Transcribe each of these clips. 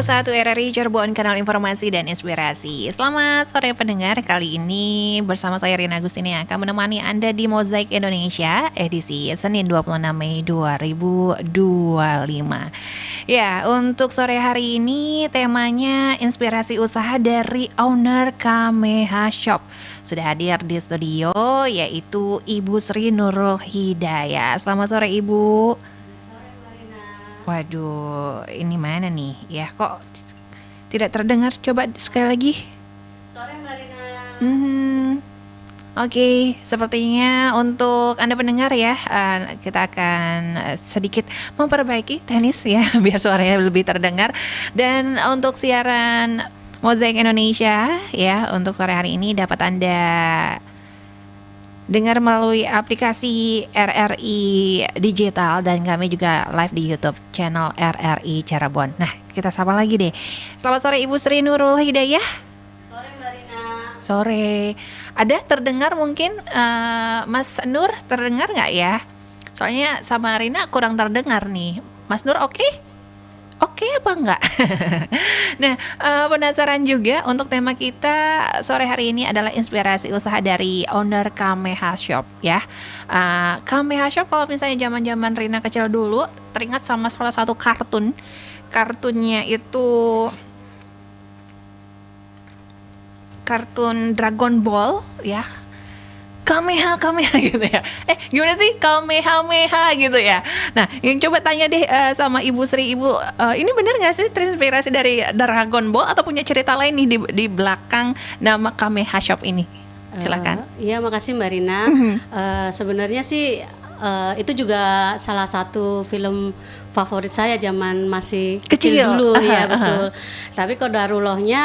101 RRI Cirebon, kanal informasi dan inspirasi. Selamat sore pendengar, kali ini bersama saya Rina Agustini akan menemani Anda di Mozaik Indonesia edisi Senin 26 Mei 2025. Ya, untuk sore hari ini temanya inspirasi usaha dari owner Kameha Shop. Sudah hadir di studio yaitu Ibu Sri Nurul Hidayah. Selamat sore Ibu. Waduh, ini mana nih? Ya, kok tidak terdengar? Coba sekali lagi. Sore Mbak Rina. Oke, sepertinya untuk Anda pendengar ya, kita akan sedikit memperbaiki teknis ya, biar suaranya lebih terdengar. Dan untuk siaran Mozaik Indonesia ya, untuk sore hari ini dapat Anda dengar melalui aplikasi RRI Digital dan kami juga live di YouTube channel RRI Cirebon. Nah, kita sapa lagi deh. Selamat sore Ibu Sri Nurul Hidayah. Sore Mbak Rina. Sore. Ada terdengar mungkin Mas Nur terdengar nggak ya? Soalnya sama Rina kurang terdengar nih. Mas Nur oke? Oke apa enggak? Nah, penasaran juga untuk tema kita sore hari ini adalah inspirasi usaha dari owner Kameha Shop ya. Kameha Shop kalau misalnya zaman-zaman Rina kecil dulu teringat sama salah satu kartun. Kartunnya itu kartun Dragon Ball ya. Kameha gitu ya. Gimana sih Kamehameha gitu ya. Nah, yang coba tanya deh sama Ibu Sri, Ibu, ini benar nggak sih terinspirasi dari Dragon Ball atau punya cerita lain nih di belakang nama Kameha Shop ini? Silakan. Iya, makasih Mbak Rina. Sebenarnya sih itu juga salah satu film favorit saya zaman masih kecil dulu. Ya betul. Tapi kodarullahnya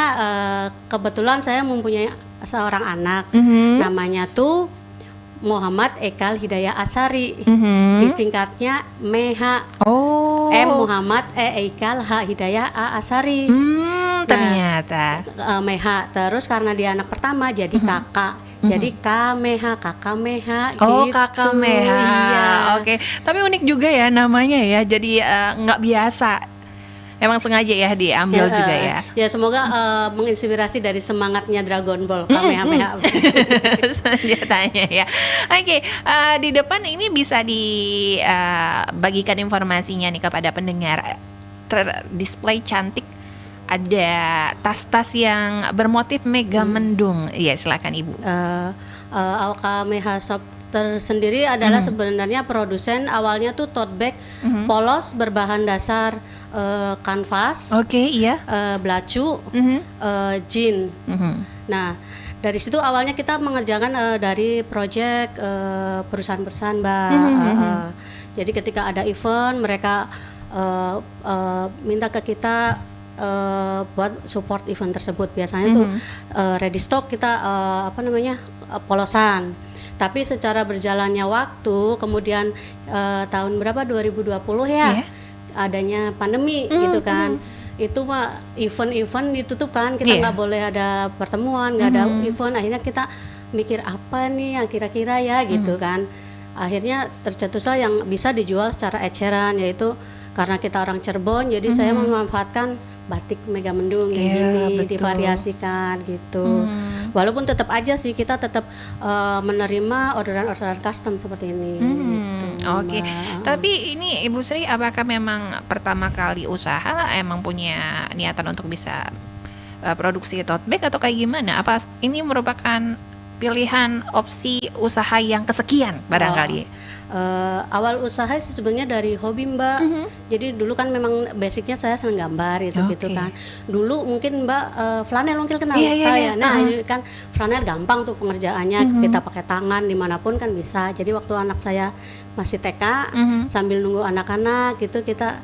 kebetulan saya mempunyai seorang anak, namanya tuh Muhammad Ekal Hidayah Asari, disingkatnya Meha. M Muhammad Ekal H Hidayah A Asari. Ternyata Meha. Terus karena dia anak pertama jadi kakak. Jadi Kameha, kakak Meha gitu. Oh, kakak Meha. Iya. Oke. Tapi unik juga ya namanya ya. Jadi nggak biasa. Emang sengaja ya diambil juga ya. Ya semoga menginspirasi dari semangatnya Dragon Ball Kamehameha. Senjatanya ya. Oke, di depan ini bisa dibagikan informasinya nih kepada pendengar. Display cantik. Ada tas-tas yang bermotif mega mendung. Iya, silakan Ibu. Kameha Shop tersendiri adalah sebenarnya produsen awalnya tuh tote bag polos berbahan dasar kanvas. Oke, iya. Belacu, jean. Nah, dari situ awalnya kita mengerjakan dari proyek perusahaan-perusahaan, Mbak. Jadi ketika ada event mereka minta ke kita buat support event tersebut. Biasanya tuh ready stock kita polosan. Tapi secara berjalannya waktu, kemudian tahun berapa 2020 ya, adanya pandemi gitu kan. Itu mah event-event ditutup kan, kita nggak boleh ada pertemuan, nggak ada event. Akhirnya kita mikir apa nih yang kira-kira ya gitu kan. Akhirnya tercetuslah yang bisa dijual secara eceran, yaitu karena kita orang Cirebon, jadi saya memanfaatkan batik mega mendung yang gini, betul. Divariasikan gitu. Walaupun tetap aja sih kita tetap menerima orderan-orderan custom seperti ini. Gitu, Oke. Tapi ini Ibu Sri, apakah memang pertama kali usaha emang punya niatan untuk bisa produksi tote bag atau kayak gimana? Apa ini merupakan pilihan opsi usaha yang kesekian barangkali? Awal usaha sih sebenarnya dari hobi, Mbak. Jadi dulu kan memang basicnya saya senang gambar gitu kan. Dulu mungkin Mbak flanel mungkin kenal ya. Nah ini kan flanel gampang tuh pengerjaannya, kita pakai tangan dimanapun kan bisa. Jadi waktu anak saya masih TK sambil nunggu anak-anak gitu kita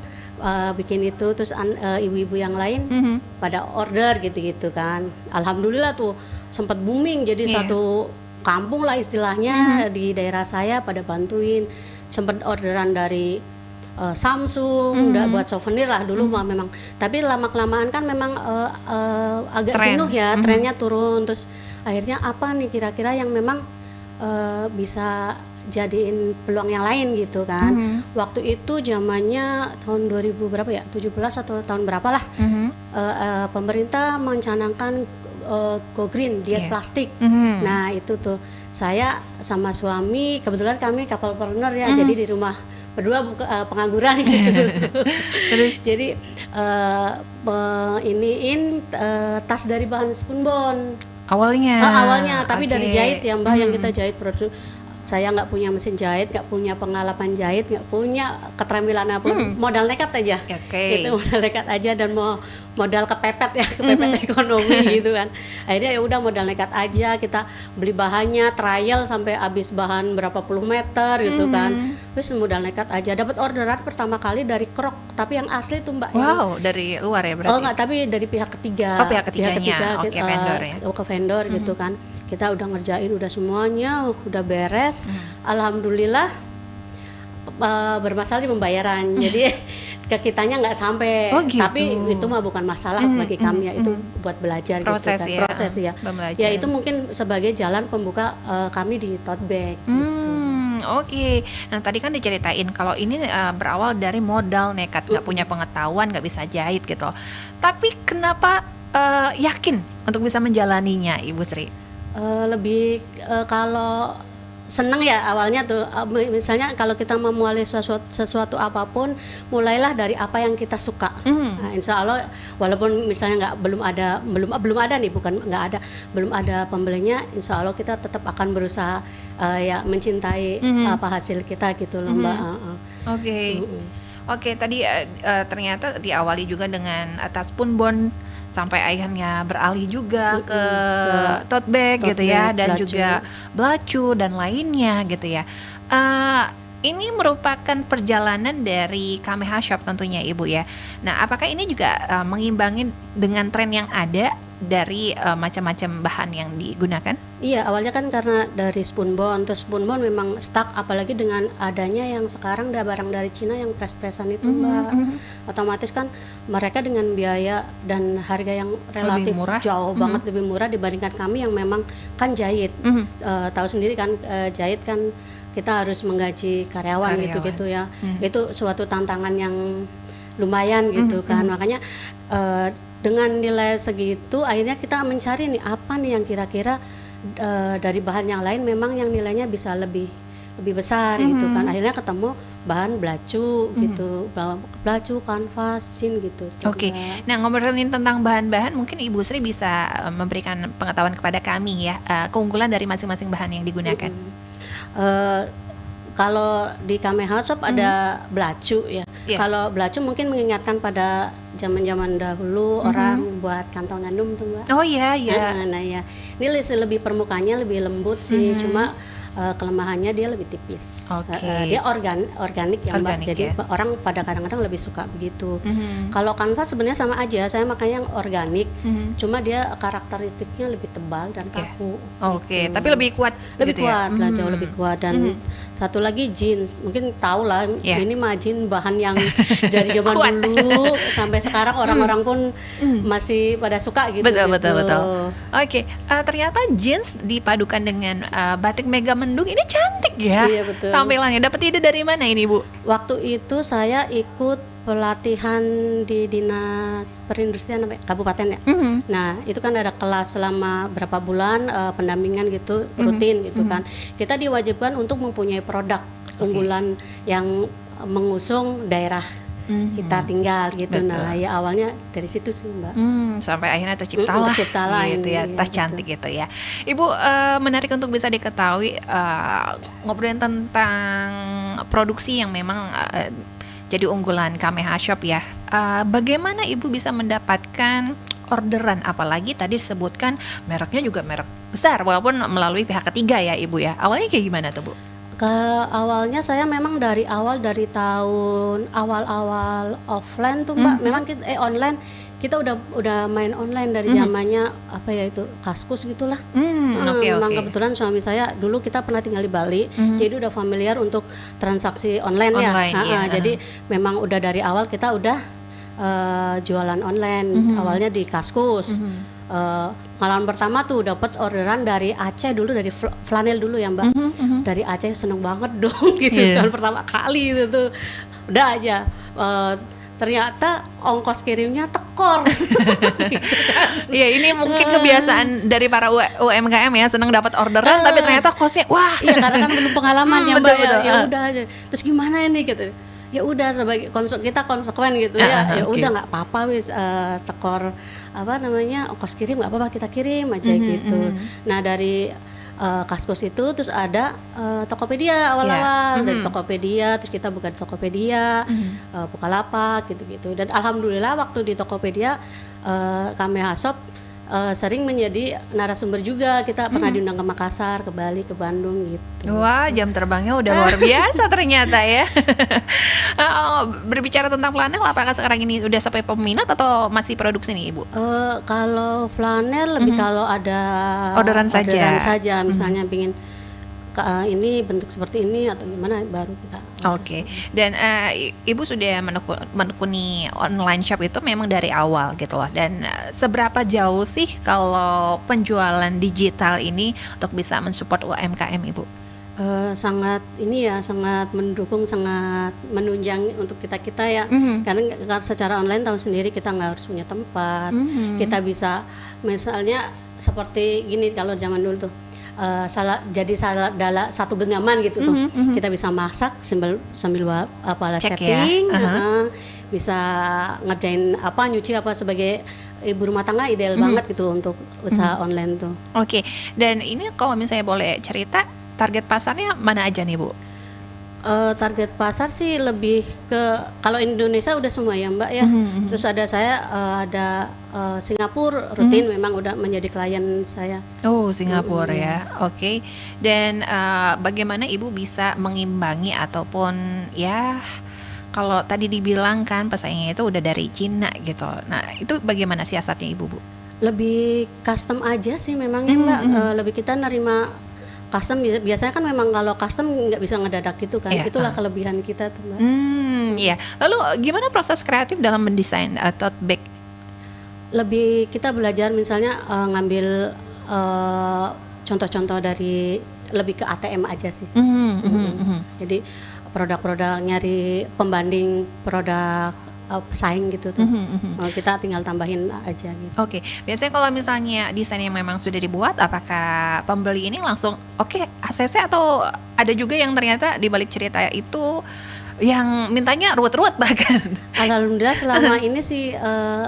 bikin itu, terus ibu-ibu yang lain pada order gitu kan. Alhamdulillah tuh sempat booming, jadi satu kampung lah istilahnya di daerah saya pada bantuin. Sempat orderan dari Samsung, buat souvenir lah dulu mah memang. Tapi lama-kelamaan kan memang agak jenuh ya, trennya turun. Terus akhirnya apa nih kira-kira yang memang bisa jadiin peluang yang lain gitu kan. Waktu itu zamannya tahun 2000 berapa ya, 17 atau tahun berapa lah, pemerintah mencanangkan go green, diet plastik. Nah itu tuh saya sama suami, kebetulan kami couple-partner ya, jadi di rumah berdua pengangguran gitu. Jadi iniin tas dari bahan spunbon awalnya, tapi dari jahit ya Mbak, yang kita jahit produk. Saya nggak punya mesin jahit, nggak punya pengalaman jahit, nggak punya keterampilan apa, modal nekat aja. Itu modal nekat aja dan modal kepepet ya, kepepet ekonomi gitu kan. Akhirnya ya udah modal nekat aja, kita beli bahannya, trial sampai habis bahan berapa puluh meter gitu kan. Terus modal nekat aja, dapat orderan pertama kali dari Krok, tapi yang asli tuh Mbak. Wow, dari luar ya berarti? Oh nggak, tapi dari pihak ketiga. Oh, pihak ketiganya, oke, vendor ya? Ke vendor gitu kan. Kita udah ngerjain, udah semuanya, udah beres. Alhamdulillah bermasalah di pembayaran. Jadi ke kitanya nggak sampai. Gitu. Tapi itu mah bukan masalah bagi kami ya, itu buat belajar proses gitu kan. Ya. Proses ya. Ya itu mungkin sebagai jalan pembuka kami di tote bag gitu. Oke. Nah tadi kan diceritain kalau ini berawal dari modal nekat, nggak punya pengetahuan, nggak bisa jahit gitu. Tapi kenapa yakin untuk bisa menjalaninya, Ibu Sri? Lebih kalau seneng ya awalnya tuh, misalnya kalau kita memulai sesuatu apapun, mulailah dari apa yang kita suka. Nah, insya Allah walaupun misalnya belum ada pembelinya, insya Allah kita tetap akan berusaha ya mencintai apa hasil kita gitu loh Mbak. Oke, tadi ternyata diawali juga dengan tas spunbon sampai akhirnya beralih juga ke tote bag gitu ya, dan belacu. Juga belacu dan lainnya gitu ya. Ini merupakan perjalanan dari Kameha Shop tentunya Ibu ya. Nah apakah ini juga mengimbangi dengan tren yang ada dari macam-macam bahan yang digunakan? Iya, awalnya kan karena dari spunbon, terus spunbon memang stuck, apalagi dengan adanya yang sekarang ada barang dari Cina yang press-pressan itu Mbak. Otomatis kan mereka dengan biaya dan harga yang relatif jauh banget lebih murah dibandingkan kami yang memang kan jahit. Tahu sendiri kan jahit kan kita harus menggaji karyawan. Gitu ya. Itu suatu tantangan yang lumayan gitu kan. Makanya dengan nilai segitu akhirnya kita mencari nih apa nih yang kira-kira dari bahan yang lain memang yang nilainya bisa lebih besar gitu kan. Akhirnya ketemu bahan belacu gitu, belacu, kanvas, jean gitu. Oke. Nah ngobrolin tentang bahan-bahan, mungkin Ibu Sri bisa memberikan pengetahuan kepada kami ya, keunggulan dari masing-masing bahan yang digunakan. Kalau di Kameha Shop ada belacu ya. Kalau belacu mungkin mengingatkan pada zaman-zaman dahulu orang buat kantong gandum tuh Mbak. Oh iya. Nah ya, ini lebih permukaannya lebih lembut sih, cuma kelemahannya dia lebih tipis. Dia organik ya Mbak. Jadi orang pada kadang-kadang lebih suka begitu. Kalau kanvas sebenarnya sama aja, saya makanya yang organik. Cuma dia karakteristiknya lebih tebal dan kaku. Gitu. Tapi lebih kuat. Lebih kuat lah, jauh lebih kuat. Dan satu lagi jeans, mungkin tahu lah ini mah jeans bahan yang dari zaman dulu sampai sekarang orang-orang pun masih pada suka gitu. Betul. Oke, ternyata jeans dipadukan dengan batik Mega Mendung ini cantik ya. Iya betul. Tampilannya dapat ide dari mana ini Bu? Waktu itu saya ikut pelatihan di Dinas Perindustrian Kabupaten ya. Nah itu kan ada kelas selama berapa bulan pendampingan gitu rutin gitu kan. Kita diwajibkan untuk mempunyai produk unggulan yang mengusung daerah kita tinggal gitu. Betul. Nah ya awalnya dari situ sih Mbak. Sampai akhirnya terciptalah gitu ya, tas cantik gitu ya. Ibu, menarik untuk bisa diketahui ngobrolin tentang produksi yang memang jadi unggulan Kameha Shop ya. Bagaimana Ibu bisa mendapatkan orderan, apalagi tadi disebutkan mereknya juga merek besar walaupun melalui pihak ketiga ya Ibu ya. Awalnya kayak gimana tuh Bu? Awalnya saya memang dari tahun awal offline tuh Mbak, memang kita online kita udah main online dari zamannya apa ya itu Kaskus gitulah. Memang kebetulan suami saya dulu kita pernah tinggal di Bali, jadi udah familiar untuk transaksi online ya. Jadi memang udah dari awal kita udah jualan online. Awalnya di Kaskus. Pengalaman pertama tuh dapat orderan dari Aceh dulu, dari flanel dulu ya Mbak. Dari Aceh seneng banget dong gitu Iya. kan, pertama kali itu tuh udah aja ternyata ongkos kirimnya tekor. Iya, ini mungkin kebiasaan dari para UMKM ya, senang dapat orderan tapi ternyata kosnya wah. Iya karena kan belum pengalaman ya Mbak, Betul betul. ya udah aja. Terus gimana ini gitu. Ya udah sebagai kita konsekuen gitu ya. Ya Oke. udah nggak apa-apa wis, tekor apa namanya ongkos kirim nggak apa-apa, kita kirim aja gitu. Nah dari Kaskus itu terus ada Tokopedia awal-awal. Dari Tokopedia terus kita buka di Tokopedia, Bukalapak gitu-gitu. Dan alhamdulillah waktu di Tokopedia kami Hasop sering menjadi narasumber juga. Kita pernah diundang ke Makassar, ke Bali, ke Bandung gitu. Wah, jam terbangnya udah luar biasa ternyata ya. Berbicara tentang flanel, apakah sekarang ini udah sampai peminat atau masih produksi nih Ibu? Kalau flanel lebih kalau ada Orderan saja. Misalnya pingin ini bentuk seperti ini atau gimana baru kita. Oke. Dan Ibu sudah menekuni online shop itu memang dari awal gitu loh. Dan seberapa jauh sih kalau penjualan digital ini untuk bisa mensupport UMKM Ibu? Sangat ini ya, sangat mendukung, sangat menunjang untuk kita ya. Karena secara online tahu sendiri kita nggak harus punya tempat. Kita bisa misalnya seperti gini kalau zaman dulu tuh jadi dalam satu genggaman gitu tuh. Kita bisa masak sambil chatting, bisa ngerjain apa, nyuci apa sebagai ibu rumah tangga ideal banget gitu untuk usaha online tuh. Oke. Dan ini kalau misalnya boleh cerita, target pasarnya mana aja nih Bu? Target pasar sih lebih ke kalau Indonesia udah semua ya Mbak ya. Terus ada saya ada Singapura rutin memang udah menjadi klien saya. Oh, Singapura ya. Oke. Dan bagaimana Ibu bisa mengimbangi ataupun ya kalau tadi dibilang kan pesaingnya itu udah dari Cina gitu. Nah, itu bagaimana siasatnya Ibu Bu? Lebih custom aja sih memang ya Mbak. Lebih kita nerima custom, biasanya kan memang kalau custom nggak bisa ngedadak gitu kan. Itulah kelebihan kita tuh Mbak. Iya. Lalu gimana proses kreatif dalam mendesain tote bag? Lebih kita belajar misalnya ngambil contoh-contoh dari lebih ke ATM aja sih. Jadi produk-produk nyari pembanding produk pesaing gitu tuh. Kita tinggal tambahin aja gitu. Oke, biasanya kalau misalnya desainnya memang sudah dibuat, apakah pembeli ini langsung oke ACC atau ada juga yang ternyata di balik cerita itu yang mintanya ruwet-ruwet bahkan? Alhamdulillah selama ini sih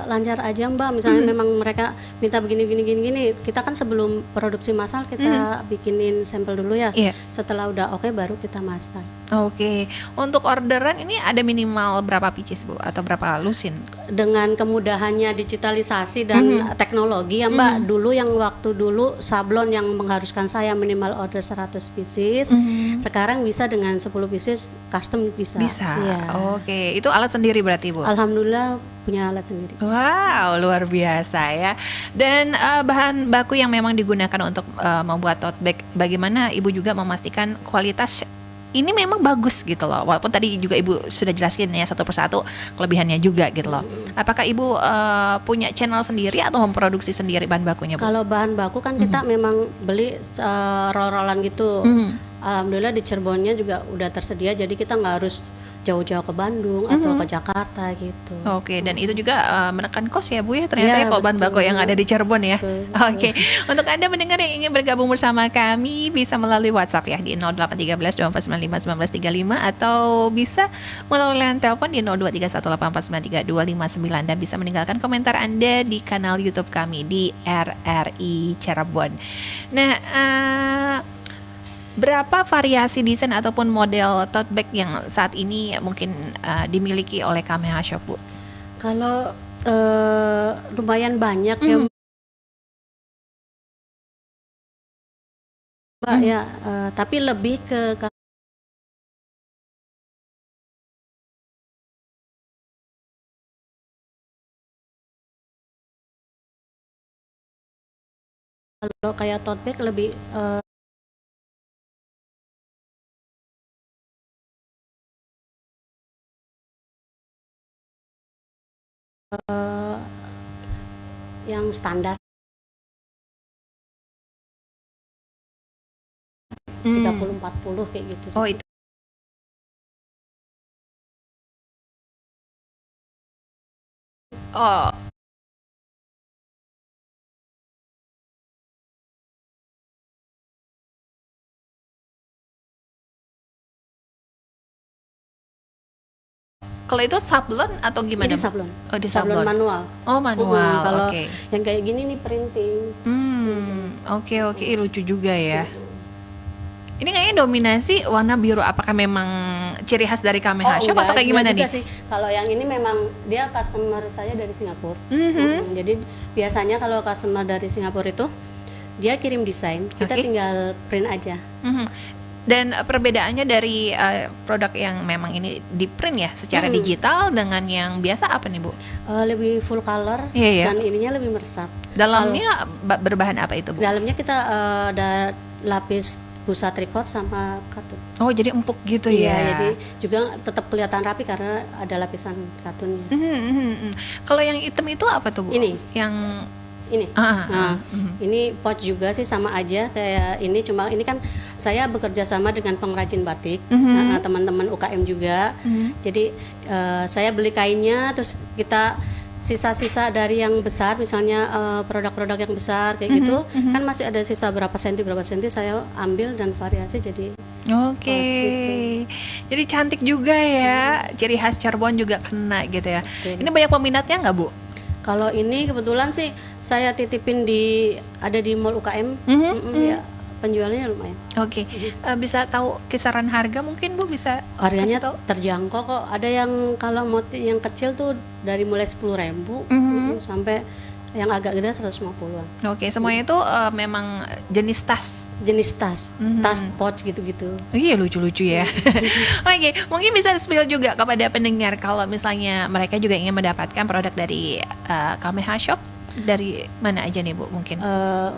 lancar aja Mbak. Misalnya memang mereka minta begini, kita kan sebelum produksi massal kita bikinin sampel dulu ya. Setelah udah oke baru kita masak. Oke, untuk orderan ini ada minimal berapa pieces Bu atau berapa lusin? Dengan kemudahannya digitalisasi dan teknologi ya Mbak. Dulu waktu dulu sablon yang mengharuskan saya minimal order 100 pieces, sekarang bisa dengan 10 pieces custom bisa. Ya. Oke, itu alat sendiri berarti Bu? Alhamdulillah punya alat sendiri. Wow, luar biasa ya. Dan bahan baku yang memang digunakan untuk membuat tote bag, bagaimana Ibu juga memastikan kualitas ini memang bagus gitu loh. Walaupun tadi juga Ibu sudah jelasin ya satu persatu kelebihannya juga gitu loh. Apakah Ibu punya channel sendiri atau memproduksi sendiri bahan bakunya Bu? Kalau bahan baku kan kita memang beli roll-rollan gitu. Alhamdulillah di Cirebonnya juga udah tersedia, jadi kita nggak harus jauh-jauh ke Bandung atau ke Jakarta gitu. Oke, dan itu juga menekan kos ya Bu ya ternyata ya kalau bahan baku betul. yang ada di Cirebon ya. Betul. Oke, untuk Anda mendengar yang ingin bergabung bersama kami bisa melalui WhatsApp ya di 0813 2495 1935 atau bisa melalui line telepon di 02318493 259 dan bisa meninggalkan komentar Anda di kanal YouTube kami di RRI Cirebon. Nah, berapa variasi desain ataupun model tote bag yang saat ini mungkin dimiliki oleh Kameha Shop Bu? Kalau lumayan banyak ya Mbak ya, tapi lebih ke kalau kayak tote bag lebih yang standar. 30 40 kayak gitu. Oh itu. Oh, kalau itu sablon atau gimana, Ini Bu? sablon. Oh, di Sablon sablon. manual. Oh, manual. Kalau Oke. yang kayak gini nih printing. Oke. Ih, lucu juga ya. Ini kayaknya dominasi warna biru. Apakah memang ciri khas dari Kameha Shop atau kayak gimana juga nih? sih. Kalau yang ini memang dia customer saya dari Singapura. Mhm. Jadi biasanya kalau customer dari Singapura itu dia kirim desain, kita Oke. tinggal print aja. Mhm. Dan perbedaannya dari produk yang memang ini di print ya secara digital dengan yang biasa apa nih, Bu? Lebih full color Iya, iya. dan ininya lebih meresap. Dalamnya berbahan apa itu, Bu? Dalamnya kita ada lapis busa tricot sama katun. Oh, jadi empuk gitu Iya, ya. jadi juga tetap kelihatan rapi karena ada lapisan katunnya. Kalau yang hitam itu apa tuh, Bu? Ini. Yang Ini. Ini pot juga sih sama aja kayak ini, cuma ini kan saya bekerja sama dengan pengrajin batik, teman-teman UKM juga. Jadi saya beli kainnya, terus kita sisa-sisa dari yang besar, misalnya produk-produk yang besar kayak gitu, kan masih ada sisa berapa senti saya ambil dan variasi jadi. Oke. Jadi cantik juga ya. Ciri khas Cirebon juga kena gitu ya. Betul. Ini banyak peminatnya nggak, Bu? Kalau ini kebetulan sih saya titipin ada di Mall UKM, ya, penjualannya lumayan. Oke. Bisa tahu kisaran harga mungkin, Bu, bisa Harganya kasih tahu? terjangkau kok. Ada yang kalau motif yang kecil tuh dari mulai 10.000 sampai yang agak gede 150-an. Oke, semuanya itu memang jenis tas. Jenis tas, tas pouch gitu-gitu. Iya, lucu-lucu ya. Oke, mungkin bisa spill juga kepada pendengar kalau misalnya mereka juga ingin mendapatkan produk dari Kameha Shop, dari mana aja nih, Bu, mungkin?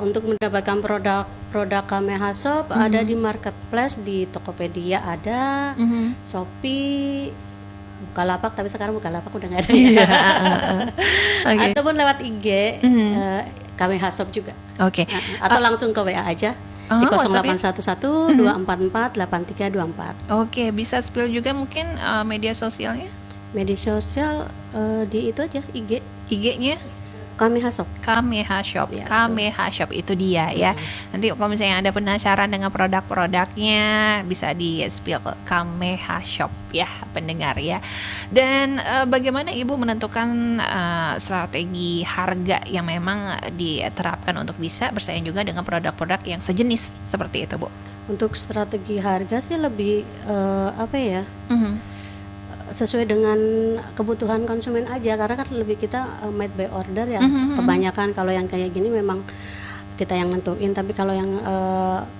Untuk mendapatkan produk Kameha Shop ada di marketplace, di Tokopedia ada, Shopee, Bukalapak, tapi sekarang Bukalapak udah nggak ada ya. Oke. Ataupun lewat IG Kameha Shop juga. Oke. Atau langsung ke WA aja di WhatsApp-nya? 0811 244 8324. Oke, bisa spill juga mungkin media sosialnya? Media sosial di itu aja IG IG-nya? Kameha Shop. Kameha Shop. Ya, Kameha Shop itu dia ya. Nanti kalau misalnya Anda penasaran dengan produk-produknya, bisa di spill ke Kameha Shop ya, pendengar ya. Dan bagaimana Ibu menentukan strategi harga yang memang diterapkan untuk bisa bersaing juga dengan produk-produk yang sejenis seperti itu, Bu? Untuk strategi harga sih lebih apa ya? Mhm. Sesuai dengan kebutuhan konsumen aja, karena kan lebih kita made by order ya. Kebanyakan kalau yang kayak gini memang kita yang nentuin, tapi kalau yang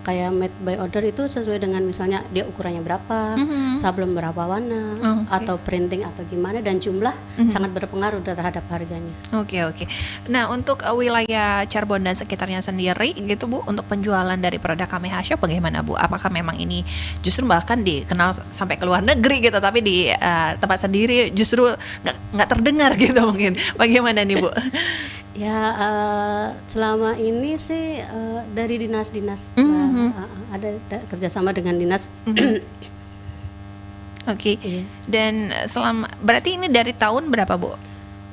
kayak made by order itu sesuai dengan misalnya dia ukurannya berapa, sablon berapa warna, atau printing atau gimana, dan jumlah sangat berpengaruh terhadap harganya. Oke. Nah, untuk wilayah Cirebon dan sekitarnya sendiri gitu, Bu, untuk penjualan dari produk Kameha Shop bagaimana, Bu? Apakah memang ini justru bahkan dikenal sampai ke luar negeri gitu, tapi di tempat sendiri justru nggak terdengar gitu mungkin? Bagaimana nih, Bu? Ya selama ini sih dari dinas-dinas ada kerjasama dengan dinas. Oke. Iya. Dan berarti ini dari tahun berapa, Bu?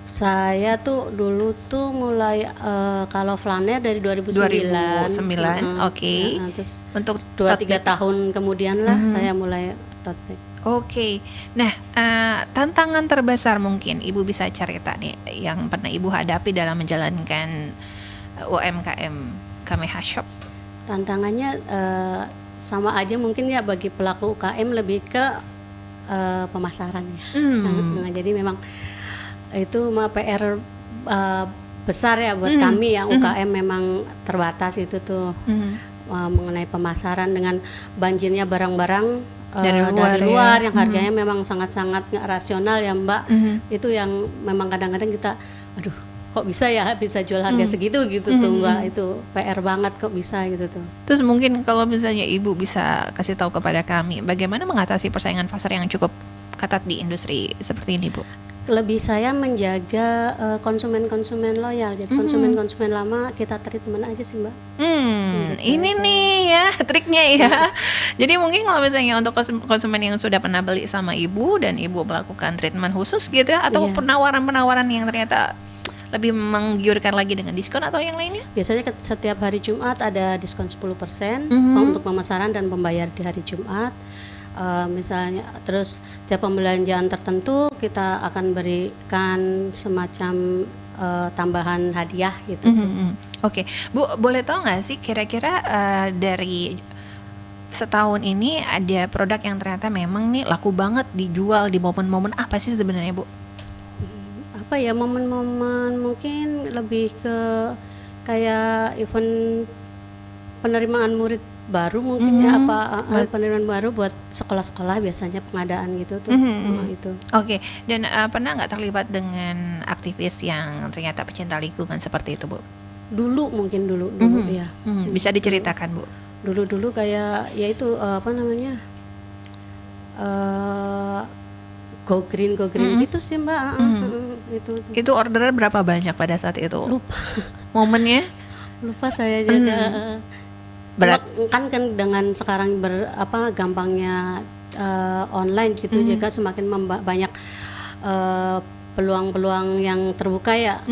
Saya tuh dulu tuh mulai kalau flanel dari 2009. 2009, oke. Terus Untuk 2-3 tahun kemudian lah saya mulai tote bag. Oke. Nah, tantangan terbesar mungkin Ibu bisa cerita nih yang pernah Ibu hadapi dalam menjalankan UMKM Kameha Shop. Tantangannya sama aja mungkin ya, bagi pelaku UKM lebih ke pemasaran ya. Nah, jadi memang itu PR besar ya buat kami yang UKM memang terbatas itu tuh. Mengenai pemasaran dengan banjirnya barang-barang dari luar yang harganya memang sangat-sangat nggak rasional ya, Mbak. Itu yang memang kadang-kadang kita aduh kok bisa ya bisa jual harga segitu gitu tuh, Mbak. Itu PR banget kok bisa gitu tuh. Terus mungkin kalau misalnya Ibu bisa kasih tahu kepada kami bagaimana mengatasi persaingan pasar yang cukup ketat di industri seperti ini, Bu? lebih saya menjaga konsumen-konsumen loyal. Jadi konsumen-konsumen lama kita treatment aja sih, Mbak. Ini nih ya triknya ya. Jadi mungkin kalau misalnya untuk konsumen yang sudah pernah beli sama ibu dan ibu melakukan treatment khusus gitu ya, atau penawaran-penawaran yang ternyata lebih menggiurkan lagi dengan diskon atau yang lainnya? Biasanya setiap hari Jumat ada diskon 10% untuk pemasaran dan pembayar di hari Jumat. Misalnya terus tiap pembelanjaan tertentu kita akan berikan semacam tambahan hadiah gitu. Oke. Bu, boleh tahu nggak sih kira-kira dari setahun ini ada produk yang ternyata memang nih laku banget dijual di momen-momen apa sih sebenarnya, Bu? Apa ya, momen-momen mungkin lebih ke kayak event penerimaan murid baru mungkin ya, penerimaan baru buat sekolah-sekolah biasanya pengadaan gitu tuh. Itu. Oke. Dan pernah nggak terlibat dengan aktivis yang ternyata pecinta lingkungan seperti itu, Bu? Dulu ya. Bisa diceritakan, Bu? Dulu kayak ya itu apa namanya? Go green gitu sih, Mbak. Itu ordernya berapa banyak pada saat itu? Lupa. Momennya? Lupa saya juga. Berat. Kan dengan sekarang gampangnya online gitu juga semakin banyak peluang-peluang yang terbuka ya.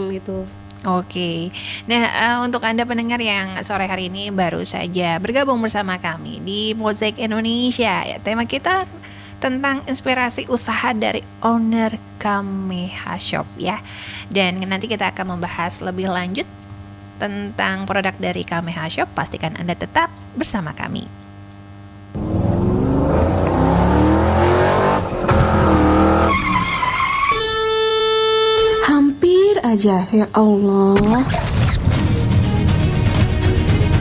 Itu. Oke. Nah, untuk Anda pendengar yang sore hari ini baru saja bergabung bersama kami di Mozaik Indonesia, ya, tema kita tentang inspirasi usaha dari owner Kameha Shop ya. Dan nanti kita akan membahas lebih lanjut tentang produk dari Kameha Shop. Pastikan Anda tetap bersama kami. Hampir aja, ya Allah.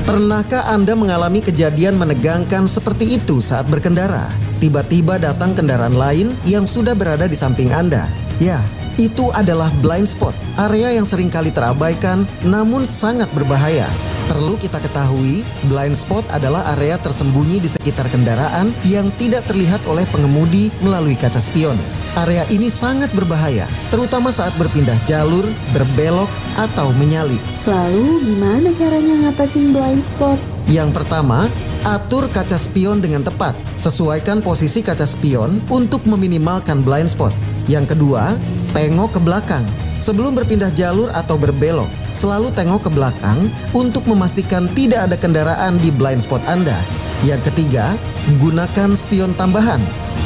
Pernahkah Anda mengalami kejadian menegangkan seperti itu saat berkendara? Tiba-tiba datang kendaraan lain yang sudah berada di samping Anda. Ya, itu adalah blind spot, area yang sering kali terabaikan namun sangat berbahaya. Perlu kita ketahui, blind spot adalah area tersembunyi di sekitar kendaraan yang tidak terlihat oleh pengemudi melalui kaca spion. Area ini sangat berbahaya, terutama saat berpindah jalur, berbelok, atau menyalip. Lalu gimana caranya ngatasin blind spot? Yang pertama, atur kaca spion dengan tepat. Sesuaikan posisi kaca spion untuk meminimalkan blind spot. Yang kedua, tengok ke belakang. Sebelum berpindah jalur atau berbelok, selalu tengok ke belakang untuk memastikan tidak ada kendaraan di blind spot Anda. Yang ketiga, gunakan spion tambahan.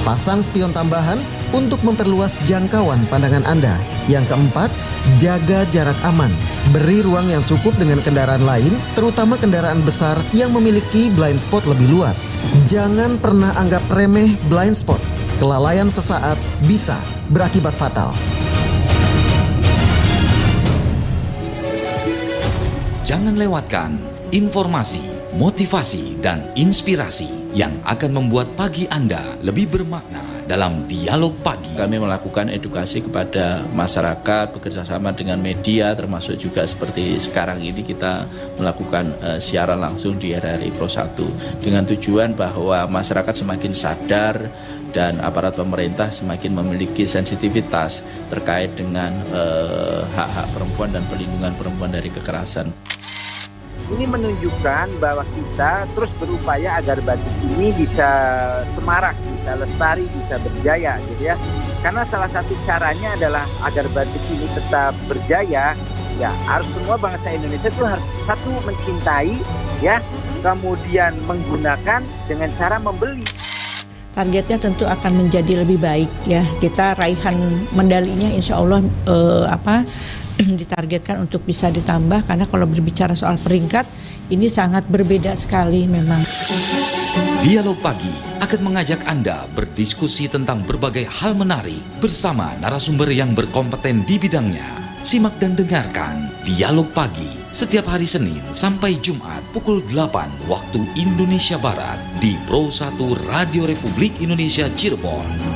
Pasang spion tambahan untuk memperluas jangkauan pandangan Anda. Yang keempat, jaga jarak aman. Beri ruang yang cukup dengan kendaraan lain, terutama kendaraan besar yang memiliki blind spot lebih luas. Jangan pernah anggap remeh blind spot. Kelalaian sesaat bisa berakibat fatal. Jangan lewatkan informasi, motivasi, dan inspirasi yang akan membuat pagi Anda lebih bermakna dalam Dialog Pagi. Kami melakukan edukasi kepada masyarakat, bekerjasama dengan media, termasuk juga seperti sekarang ini kita melakukan siaran langsung di RRI Pro 1 dengan tujuan bahwa masyarakat semakin sadar dan aparat pemerintah semakin memiliki sensitivitas terkait dengan hak-hak perempuan dan perlindungan perempuan dari kekerasan. Ini menunjukkan bahwa kita terus berupaya agar batik ini bisa semarak, bisa lestari, bisa berjaya gitu ya. Karena salah satu caranya adalah agar batik ini tetap berjaya, ya harus semua bangsa Indonesia itu harus satu mencintai ya, kemudian menggunakan dengan cara membeli. Targetnya tentu akan menjadi lebih baik ya. Kita raihan medalinya insya Allah ditargetkan untuk bisa ditambah, karena kalau berbicara soal peringkat ini sangat berbeda sekali memang. Dialog Pagi akan mengajak Anda berdiskusi tentang berbagai hal menarik bersama narasumber yang berkompeten di bidangnya. Simak dan dengarkan Dialog Pagi setiap hari Senin sampai Jumat pukul 8 waktu Indonesia Barat di Pro 1 Radio Republik Indonesia Cirebon.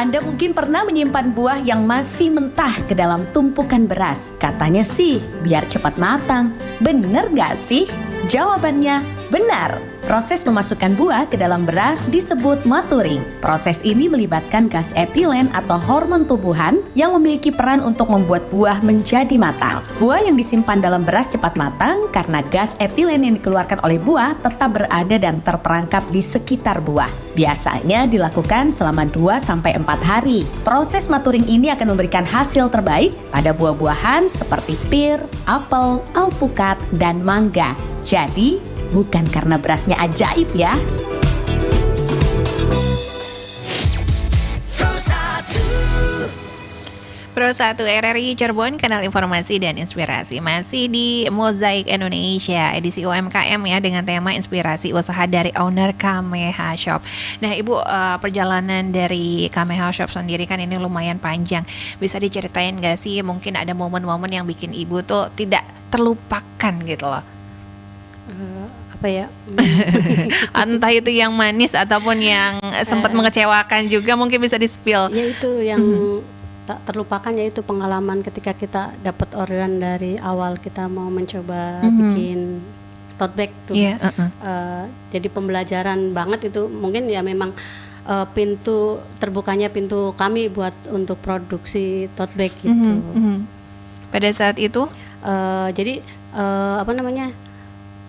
Anda mungkin pernah menyimpan buah yang masih mentah ke dalam tumpukan beras. Katanya sih biar cepat matang. Bener gak sih? Jawabannya benar. Proses memasukkan buah ke dalam beras disebut maturing. Proses ini melibatkan gas etilen atau hormon tumbuhan yang memiliki peran untuk membuat buah menjadi matang. Buah yang disimpan dalam beras cepat matang karena gas etilen yang dikeluarkan oleh buah tetap berada dan terperangkap di sekitar buah. Biasanya dilakukan selama 2-4 hari. Proses maturing ini akan memberikan hasil terbaik pada buah-buahan seperti pir, apel, alpukat, dan mangga. Jadi, bukan karena berasnya ajaib ya. Pro 1 RRI Cirebon, kanal informasi dan inspirasi. Masih di Mozaik Indonesia, edisi UMKM ya, dengan tema inspirasi usaha dari owner Kameha Shop. Nah Ibu, perjalanan dari Kameha Shop sendiri kan ini lumayan panjang. Bisa diceritain gak sih mungkin ada momen-momen yang bikin Ibu tuh tidak terlupakan gitu loh? Apa ya? Entah itu yang manis ataupun yang sempat mengecewakan juga, mungkin bisa di-spill. Ya itu yang tak terlupakan, yaitu pengalaman ketika kita dapat orderan dari awal kita mau mencoba bikin tote bag tuh. Jadi pembelajaran banget itu, mungkin ya memang pintu terbukanya pintu kami buat untuk produksi tote bag gitu. Pada saat itu jadi apa namanya,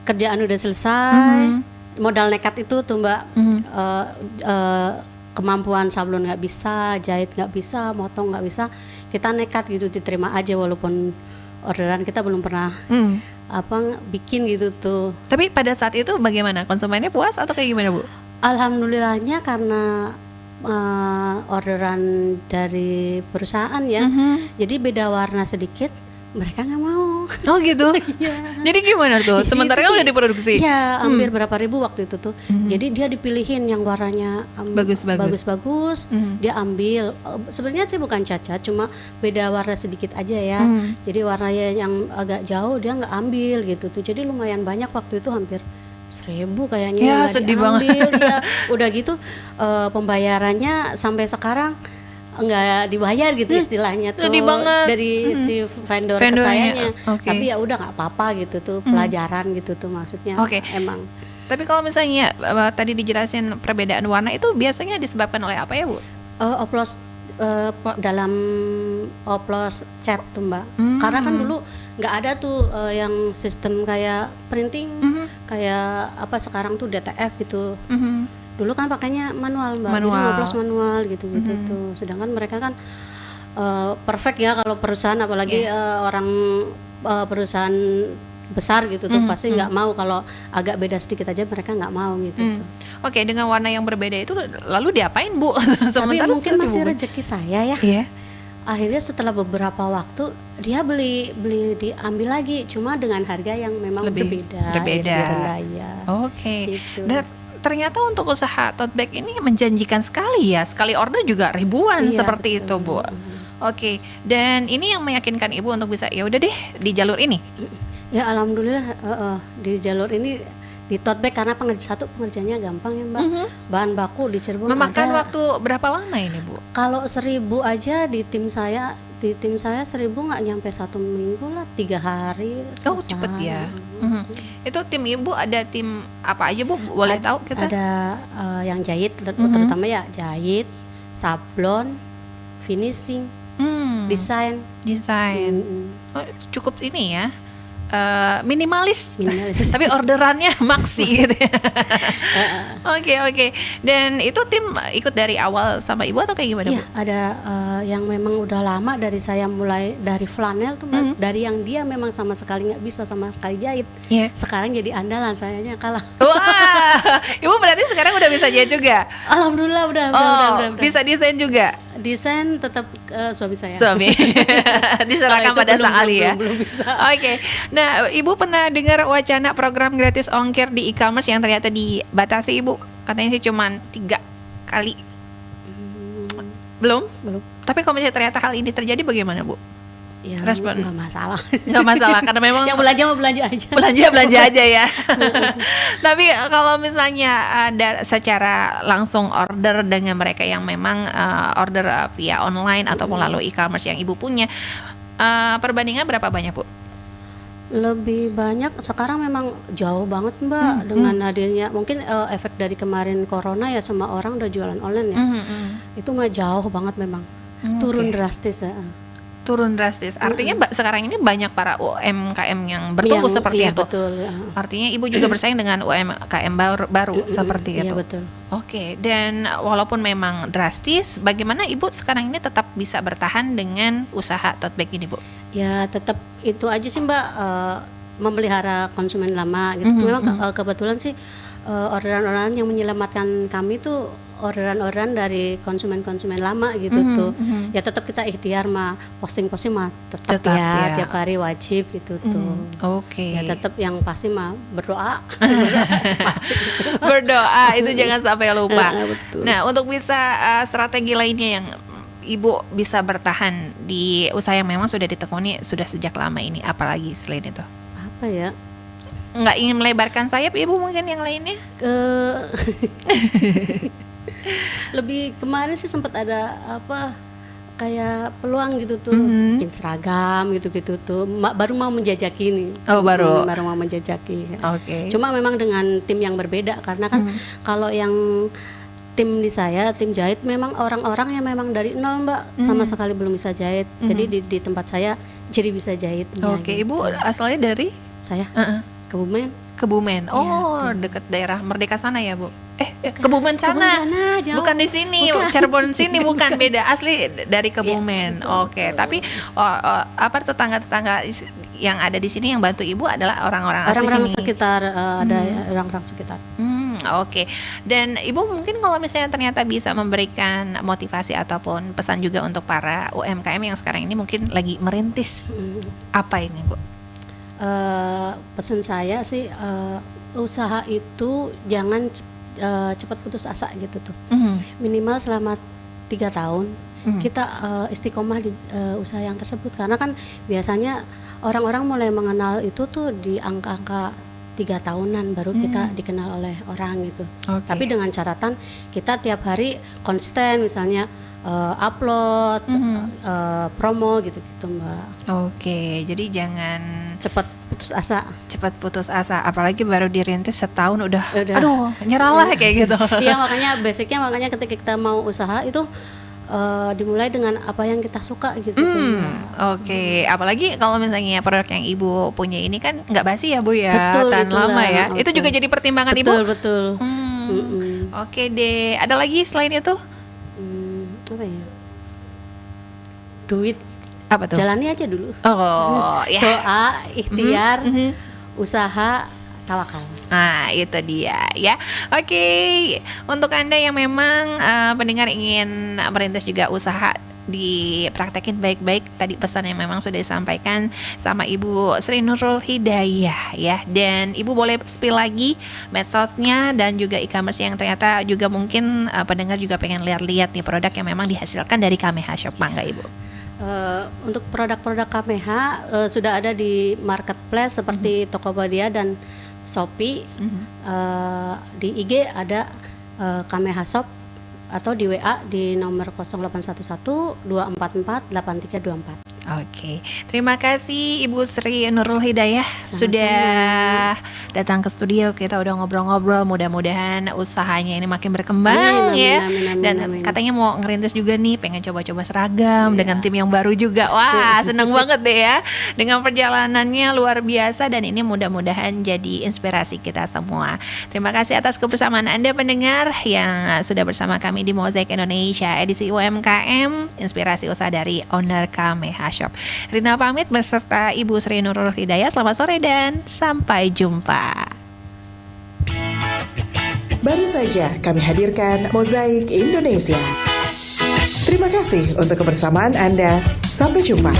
kerjaan udah selesai, modal nekat itu tuh Mbak. Kemampuan sablon nggak bisa, jahit nggak bisa, motong nggak bisa, kita nekat gitu, diterima aja walaupun orderan kita belum pernah bikin gitu tuh. Tapi pada saat itu bagaimana? Konsumennya puas atau kayak gimana Bu? Alhamdulillahnya karena orderan dari perusahaan ya, jadi beda warna sedikit, mereka nggak mau. Oh gitu. Jadi gimana tuh? Sementara kan udah diproduksi. Ya, hampir berapa ribu waktu itu tuh. Jadi dia dipilihin yang warnanya bagus-bagus. Dia ambil. Sebenarnya sih bukan cacat, cuma beda warna sedikit aja ya. Jadi warnanya yang agak jauh dia nggak ambil gitu tuh. Jadi lumayan banyak waktu itu, hampir 1.000 kayaknya. Ya, sedih banget. Ya, udah gitu pembayarannya sampai sekarang nggak dibayar gitu istilahnya tuh dari si vendor ke sayanya. Tapi ya udah nggak apa-apa gitu tuh, pelajaran gitu tuh maksudnya. Emang. Tapi kalau misalnya tadi dijelasin perbedaan warna itu biasanya disebabkan oleh apa ya Bu? Oplos dalam oplos cat tuh Mbak. Karena kan dulu nggak ada tuh yang sistem kayak printing kayak apa sekarang tuh DTF gitu. Dulu kan pakainya manual Mbak, jadi ngoplos manual gitu-gitu tuh. Sedangkan mereka kan perfect ya kalau perusahaan, apalagi orang perusahaan besar gitu tuh pasti nggak mau kalau agak beda sedikit aja, mereka nggak mau gitu tuh. Oke, dengan warna yang berbeda itu lalu diapain Bu? Tapi mungkin masih rezeki saya ya. Iya. Akhirnya setelah beberapa waktu dia beli diambil lagi, cuma dengan harga yang memang berbeda. Lebih rendah ya. Oke. Gitu. Dan ternyata untuk usaha tote bag ini menjanjikan sekali ya. Sekali order juga ribuan seperti betul. Itu Bu. Oke. Dan ini yang meyakinkan Ibu untuk bisa ya udah deh di jalur ini. Ya alhamdulillah di jalur ini, di tote bag, karena pengerjaannya gampang ya Mbak. Bahan baku di Cirebon memakan waktu berapa lama ini Bu? Kalau 1.000 aja di tim saya 1.000 nggak nyampe 1 minggu lah, 3 hari selesai. Oh cepet ya. Itu tim Ibu ada tim apa aja Bu? Boleh tahu kita? Ada yang jahit, terutama ya jahit, sablon, finishing, desain. Oh, cukup ini ya. Minimalis. Tapi orderannya maksi gitu ya. Oke. Dan itu tim ikut dari awal sama Ibu atau kayak gimana Bu? Iya, ada yang memang udah lama dari saya, mulai dari flanel tuh dari yang dia memang sama sekali nggak bisa sama sekali jahit. Sekarang jadi andalan, sayanya kalah. Wah, Ibu berarti sekarang udah bisa jahit juga? Alhamdulillah udah. Bisa desain juga? Desain tetap suami saya. Diserahkan pada Sang Ali ya. Belum bisa. Oke. Nah, Ibu pernah dengar wacana program gratis ongkir di e-commerce yang ternyata dibatasi Ibu? Katanya sih cuma 3 kali. Belum. Tapi kalau misalnya ternyata hal ini terjadi bagaimana Bu? Ya, respon? nggak masalah. Nggak masalah karena memang yang belanja mau belanja aja. Belanja aja ya. Tapi kalau misalnya ada secara langsung order dengan mereka yang memang order via online atau melalui e-commerce yang Ibu punya, perbandingan berapa banyak, Bu? Lebih banyak sekarang, memang jauh banget Mbak dengan hadirnya mungkin efek dari kemarin corona ya, semua orang udah jualan online ya. Itu mah jauh banget memang. Turun drastis ya. Turun drastis. Artinya sekarang ini banyak para UMKM yang bertumbuh seperti itu. Betul, ya. Artinya Ibu juga bersaing dengan UMKM baru seperti itu. Iya betul. Oke, dan walaupun memang drastis, bagaimana Ibu sekarang ini tetap bisa bertahan dengan usaha tote bag ini, Bu? Ya tetap itu aja sih Mbak, memelihara konsumen lama gitu. Memang kebetulan sih orderan-orderan yang menyelamatkan kami tuh orderan-orderan dari konsumen-konsumen lama gitu tuh. Ya tetap kita ikhtiar mah posting-posting mah tetap ya tiap hari wajib gitu tuh. Oke. Ya tetap yang pasti mah berdoa. Pasti gitu. Berdoa itu jangan sampai lupa. Betul. Nah, untuk bisa strategi lainnya yang Ibu bisa bertahan di usaha yang memang sudah ditekuni sudah sejak lama ini, apalagi selain itu? Apa ya? Nggak ingin melebarkan sayap Ibu mungkin yang lainnya? Lebih kemarin sih sempat ada apa kayak peluang gitu tuh, bikin seragam gitu-gitu tuh. Baru mau menjajaki nih. Oh, baru mau menjajaki. Oke. Cuma memang dengan tim yang berbeda karena kan kalau yang tim di saya, tim jahit memang orang-orang yang memang dari nol Mbak, sama sekali belum bisa jahit. Jadi di tempat saya jadi bisa jahitnya. Oke, gitu. Ibu asalnya dari? Saya Kebumen. Oh, dekat daerah Merdeka sana ya, Bu? Kebumen sana. Bukan di sini, Cirebon sini bukan, beda. Asli dari Kebumen. Oke, tapi apa tetangga-tetangga yang ada di sini yang bantu Ibu adalah orang-orang asli Orang-orang sini. sekitar, ada orang-orang sekitar. Oke. Dan Ibu mungkin kalau misalnya ternyata bisa memberikan motivasi ataupun pesan juga untuk para UMKM yang sekarang ini mungkin lagi merintis, apa ini, Bu? Pesan saya sih usaha itu jangan cepat putus asa gitu tuh. Minimal selama 3 tahun kita istiqomah di usaha yang tersebut, karena kan biasanya orang-orang mulai mengenal itu tuh di angka-angka 3 tahunan baru kita dikenal oleh orang gitu. Tapi dengan catatan kita tiap hari konsisten, misalnya upload, promo gitu-gitu Mbak. Oke, jadi jangan cepat putus asa. Apalagi baru dirintis setahun udah. Aduh, nyerah lah kayak gitu. Iya, makanya ketika kita mau usaha itu dimulai dengan apa yang kita suka gitu. Oke, apalagi kalau misalnya produk yang Ibu punya ini kan nggak basi ya Bu ya, betul, tahan lama ya. Betul. Itu juga jadi pertimbangan Ibu. Betul. Oke deh, ada lagi selain itu? Apa ya? Duit. Apa tuh? Jalani aja dulu. Oh, ya. Doa, ikhtiar, usaha, tawakal. Nah, itu dia ya. Oke, untuk Anda yang memang pendengar ingin merintis juga usaha, dipraktekin baik-baik tadi pesan yang memang sudah disampaikan sama Ibu Sri Nurul Hidayah ya. Dan Ibu boleh spill lagi medsosnya dan juga e-commerce yang ternyata juga mungkin pendengar juga pengen lihat-lihat nih produk yang memang dihasilkan dari Kameha Shop. Mangga Ibu. Untuk produk-produk Kameha sudah ada di marketplace seperti Tokopedia dan Shopee. Di IG ada Kameha Shop atau di WA di nomor 0811 244 8324. Oke, terima kasih Ibu Sri Nurul Hidayah sudah datang ke studio. Kita udah ngobrol-ngobrol, mudah-mudahan usahanya ini makin berkembang ya. Dan katanya mau ngerintis juga nih, pengen coba-coba seragam dengan tim yang baru juga. Wah, seneng banget deh ya. Dengan perjalanannya luar biasa dan ini mudah-mudahan jadi inspirasi kita semua. Terima kasih atas kebersamaan Anda pendengar yang sudah bersama kami di Mozaik Indonesia edisi UMKM, inspirasi usaha dari owner Kameha Shop. Rina pamit beserta Ibu Sri Nurul Hidayah. Selamat sore dan sampai jumpa. Baru saja kami hadirkan Mozaik Indonesia. Terima kasih untuk kebersamaan Anda. Sampai jumpa.